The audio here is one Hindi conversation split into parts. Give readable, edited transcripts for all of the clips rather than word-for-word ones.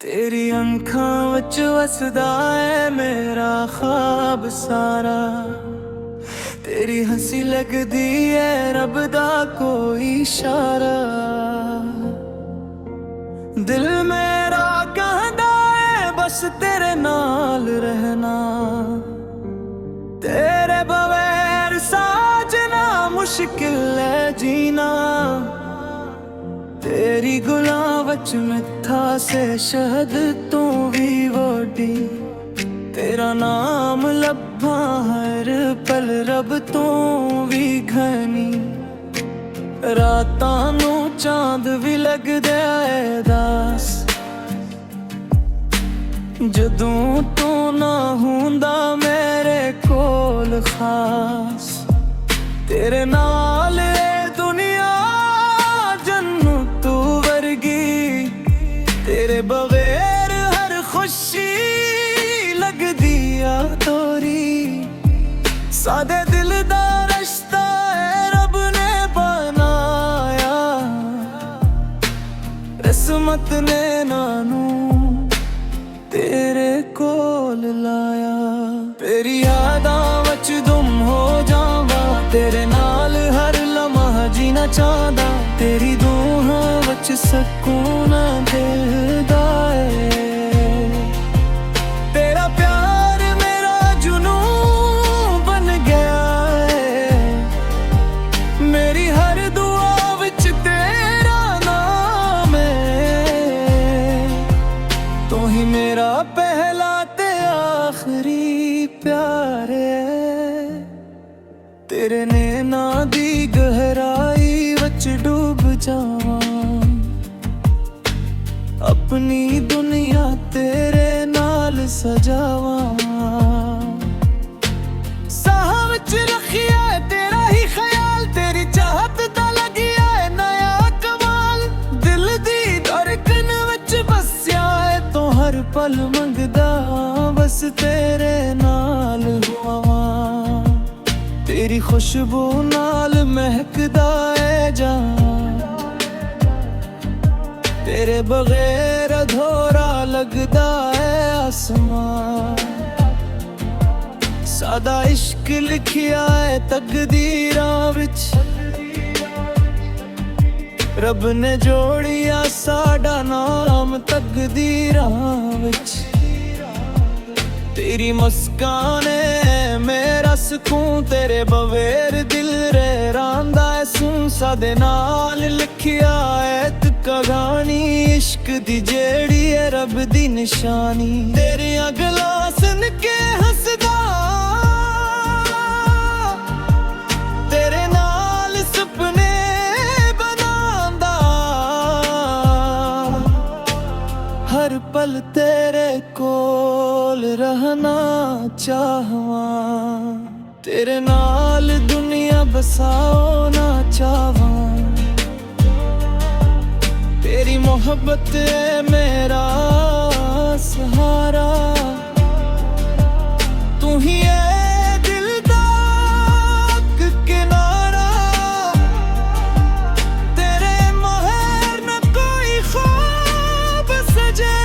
तेरी अखां विच वसदा है मेरा ख्वाब सारा। तेरी हंसी लगदी है रब दा कोई इशारा। दिल मेरा कहदा है बस तेरे नाल रहना। तेरे बगैर साजना मुश्किल है जीना। तेरी गुलां विच मिठा से शहद तू भी वड्डी। तेरा नाम लब्भा हर पल रब तू भी घनी। रातां नू चांद भी लगदा है दास जदों तू ना हुंदा मेरे कोल खास। तेरे नाल दुनिया जन्नत वर्गी। तेरे बगैर हर खुशी लगदी आ तोरी। सादे दिल दा रिश्ता है रब ने बनाया। किस्मत ने नानू तेरे कोल लाया। तेरी यादां विच गुम हो जावां। तेरे नाल हर लम्हा जीना चाहदा। तेरी दूहां विच सकून दिलदा है। तेरा प्यार मेरा जुनून बन गया है। मेरी हर दुआ विच तेरा नाम है। तू ही मेरा पहला ते आखिरी प्यार है। तेरे नैना दी गहराई विच डूब जावां। अपनी दुनिया तेरे नाल सजावां। साह विच रखिया है तेरा ही ख्याल। तेरी चाहत दा लगिया है नया कमाल। दिल दी धड़कन विच बसिया है तो हर पल मंगदा बस तेरे नाल होवां। तेरी खुशबू नाल महकदा है जान। तेरे बगैर अधूरा लगदा है आसमान। सादा इश्क लिखिया है तकदीरां विच। रब ने जोड़िया साडा नाम तकदीरां विच। तेरी मुस्कान है मेरा सुकून। तेरे बगैर दिल रहरांदा है सूं। सादे नाल लिखिया है कहानी इश्क दी जेड़ी है रब दी निशानी। तेरियां गल्लां सुन के हसदा। तेरे नाल सपने बनांदा। हर पल तेरे कोल रहना चाहवां। तेरे नाल दुनिया बसाओ ना चाहवां। तेरी मोहब्बत है मेरा सहारा। तू ही है दिल दा किनारा। तेरे मोहर न कोई ख्वाब सजे।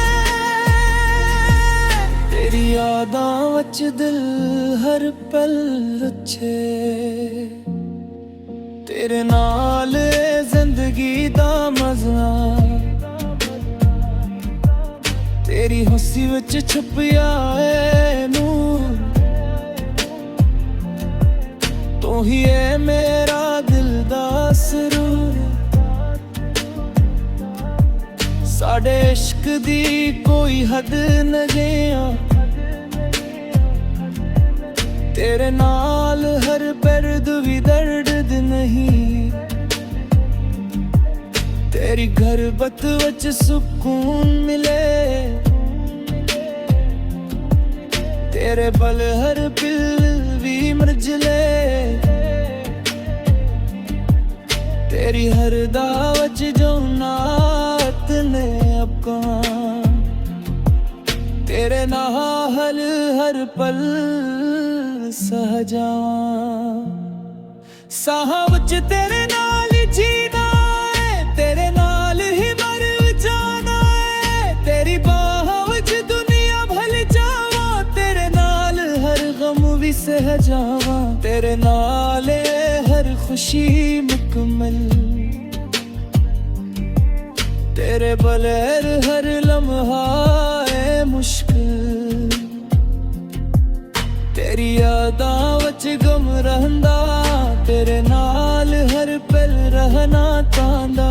तेरी यादां विच दिल हर पल रचे। तेरे नाल जिंदगी दा मजा। तेरी हंसी विच छुपिया है नूर। तू ही है मेरा दिल दा सुरूर। साडे इश्क दी कोई हद नहीं। तेरे नाल हर दर्द भी दर्द नहीं। तेरी गुरबत विच सुकून मिले। तेरे बल हर पिल भी मरजले। तेरी हर दावत जो नात ने अब कहाँ। तेरे नाल हर पल सह जावां। साह विच तेरे नाल जीना है। तेरे नाल ही मर जाना है। तेरी बात सह जावा तेरे नाले हर खुशी मुकम्मल तेरे बगैर हर लम्हा है मुश्किल तेरी यादां विच गम रहंदा तेरे नाल हर पल रहना चाहंदा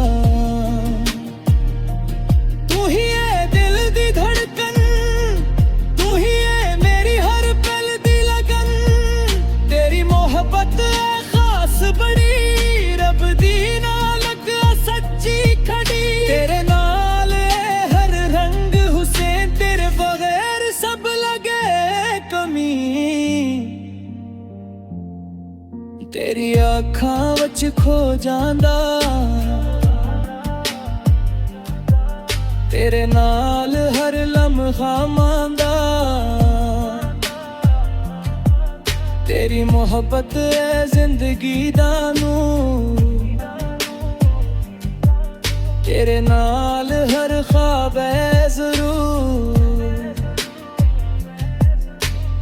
तू ही है दिल दी धड़कन तू ही है मेरी हर पल दी लगन तेरी मोहब्बत है खास बड़ी रब दी नाल सच्ची खड़ी तेरे नाल हर रंग हुसैन तेरे बगैर सब लगे कमी तेरी आँखां विच खो जांदा तेरे नाल हर लम्हा मांदा तेरी मोहब्बत है जिंदगी दा नूर तेरे नाल हर ख्वाब है जरूर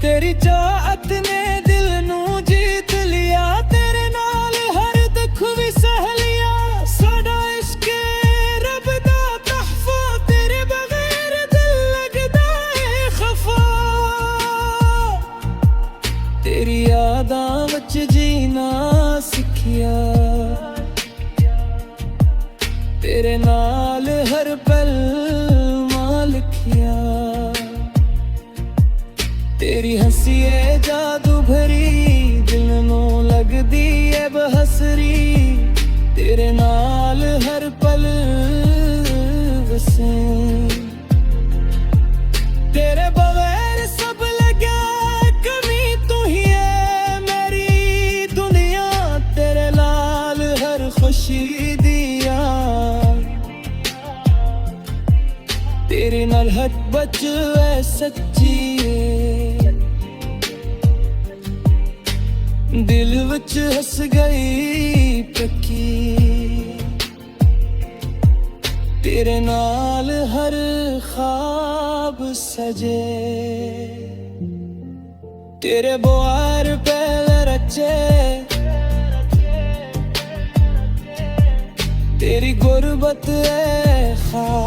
तेरी चाहत ने दिल नू जीत लिया तेरे नाल हर दुख भी सह लिया साडा इश्क रब दा तहफा तेरे बगैर दिल लगदा है खफा तेरी यादां विच जीना सिखिया तेरे नाल हर पल मालिकिया तेरी हंसी है जादू भरी दिल नू लगदी है बहसरी तेरे नाल हर पल वसे तेरे बगैर सब लगा कमी तू ही है मेरी दुनिया तेरे नाल हर खुशी दिया तेरे नाल हर बच है सच्ची दिल विच हस गई पक्की तेरे नाल हर ख्वाब सजे तेरे बुआर पहले रचे तेरी गुरबत है खास